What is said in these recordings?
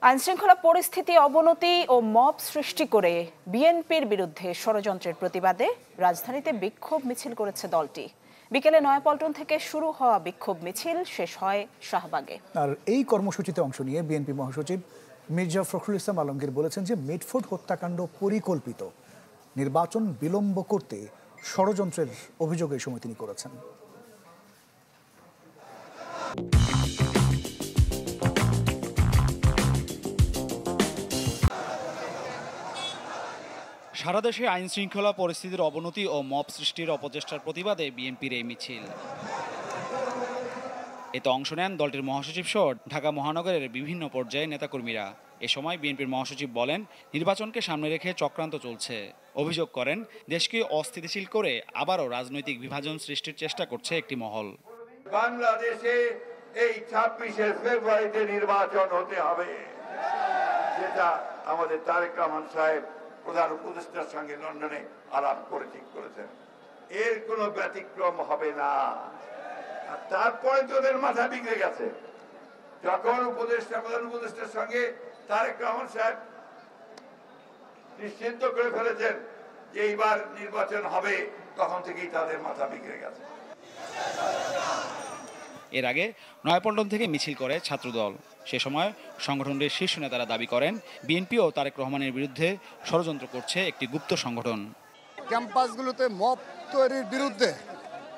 আইনশৃঙ্খলা পরিস্থিতি অবনতি ও মব সৃষ্টি করে বিএনপির বিরুদ্ধে ষড়যন্ত্রের প্রতিবাদে রাজধানীতে বিক্ষোভ মিছিল করেছে দলটি। বিকেলে নয়াপল্টন থেকে শুরু হওয়া বিক্ষোভ মিছিল শেষ হয় শাহবাগে। আর এই কর্মসূচিতে অংশ নিয়ে বিএনপি মহাসচিব মির্জা ফখরুল ইসলাম আলমগীর বলেছেন যে মিটফোর্ড হত্যাকাণ্ড পরিকল্পিত, নির্বাচন বিলম্ব করতে ষড়যন্ত্রের অভিযোগ এই সময় তিনি করেছেন। সারা দেশে আইন শৃঙ্খলা পরিস্থিতির অবনতি ও মব সৃষ্টির অপচেষ্টার প্রতিবাদে বিএনপির এই মিছিল। এতে অংশ নেন দলটির মহাসচিব সহ ঢাকা মহানগরের বিভিন্ন পর্যায়ে নেতাকর্মীরা। এ সময় বিএনপির মহাসচিব বলেন, নির্বাচনকে সামনে রেখে চক্রান্ত চলছে। অভিযোগ করেন, দেশকে অস্থিতিশীল করে আবারও রাজনৈতিক বিভাজন সৃষ্টির চেষ্টা করছে একটি মহল। বাংলাদেশে এই 26শে ফেব্রুয়ারিতে নির্বাচন হতে হবে, যেটা আমাদের তারেক রহমান সাহেব প্রধান উপদেষ্টার সঙ্গে লন্ডনে আলাপ করে ঠিক করেছেন। এর কোনো ব্যতিক্রম হবে না। আর তারপরে তোদের মাথা বিগড়ে গেছে যখন প্রধান উপদেষ্টার সঙ্গে তারেক রহমান সাহেব নিশ্চিন্ত করে ফেলেছেন যে এইবার নির্বাচন হবে, তখন থেকেই তাদের মাথা বিগড়ে গেছে। এর আগে নয়াপল্টন থেকে মিছিল করে ছাত্রদল। সে সময় সংগঠনটির শীর্ষ নেতারা দাবি করেন, বিএনপি ও তারেক রহমানের বিরুদ্ধে ষড়যন্ত্র করছে একটি গুপ্ত সংগঠন। ক্যাম্পাসগুলোতে মব তৈরির বিরুদ্ধে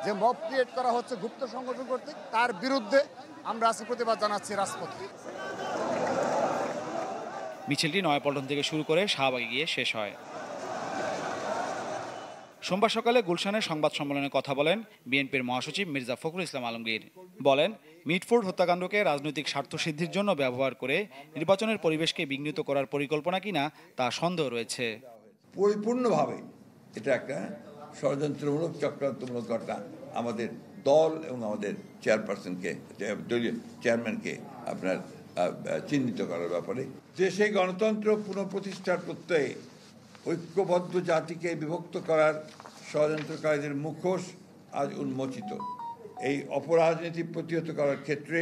যে মব ক্রিয়েট করা হচ্ছে গুপ্ত সংগঠন কর্তৃক, তার বিরুদ্ধে আমরা আজকে প্রতিবাদ জানাচ্ছি রাজপথে। মিছিলটি নয়াপল্টন থেকে শুরু করে শাহবাগে গিয়ে শেষ হয়। সোমবার সকালে গুলশানে সংবাদ সম্মেলনে কথা বলেন বিএনপির মহাসচিব মির্জা ফখরুল ইসলাম আলমগীর। বলেন, মিটফোর্ড হত্যাকাণ্ডকে রাজনৈতিক স্বার্থ সিদ্ধির জন্য ব্যবহার করে নির্বাচনের পরিবেশকে বিঘ্নিত করার পরিকল্পনা কিনা তা সন্দেহ রয়েছে। পরিপূর্ণভাবে এটা একটা ষড়যন্ত্রমূলক চক্রান্তমূলক ঘটনা। আমাদের দল এবং আমাদের চেয়ারপারসনকে, দলীয় চেয়ারম্যানকে আপনার চিহ্নিত করার ব্যাপারে দেশে গণতন্ত্র পুনঃপ্রতিষ্ঠার প্রত্যয়ে ঐক্যবদ্ধ জাতিকে বিভক্ত করার ষড়যন্ত্রকারীদের মুখোশ আজ উন্মোচিত। এই অপরাজনীতি প্রতিহত করার ক্ষেত্রে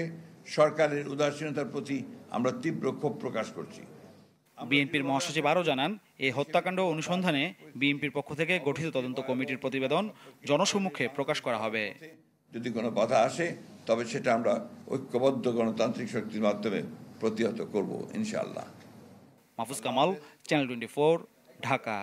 সরকারের উদাসীনতার প্রতি আমরা তীব্র ক্ষোভ প্রকাশ করছি। বিএনপির মহাসচিব আরও জানান, এই হত্যাকাণ্ড অনুসন্ধানে বিএনপির পক্ষ থেকে গঠিত তদন্ত কমিটির প্রতিবেদন জনসম্মুখে প্রকাশ করা হবে। যদি কোনো বাধা আসে তবে সেটা আমরা ঐক্যবদ্ধ গণতান্ত্রিক শক্তির মাধ্যমে প্রতিহত করব ইনশাআল্লাহ। মাহফুজ কামাল, চ্যানেল 24, ঢাকা।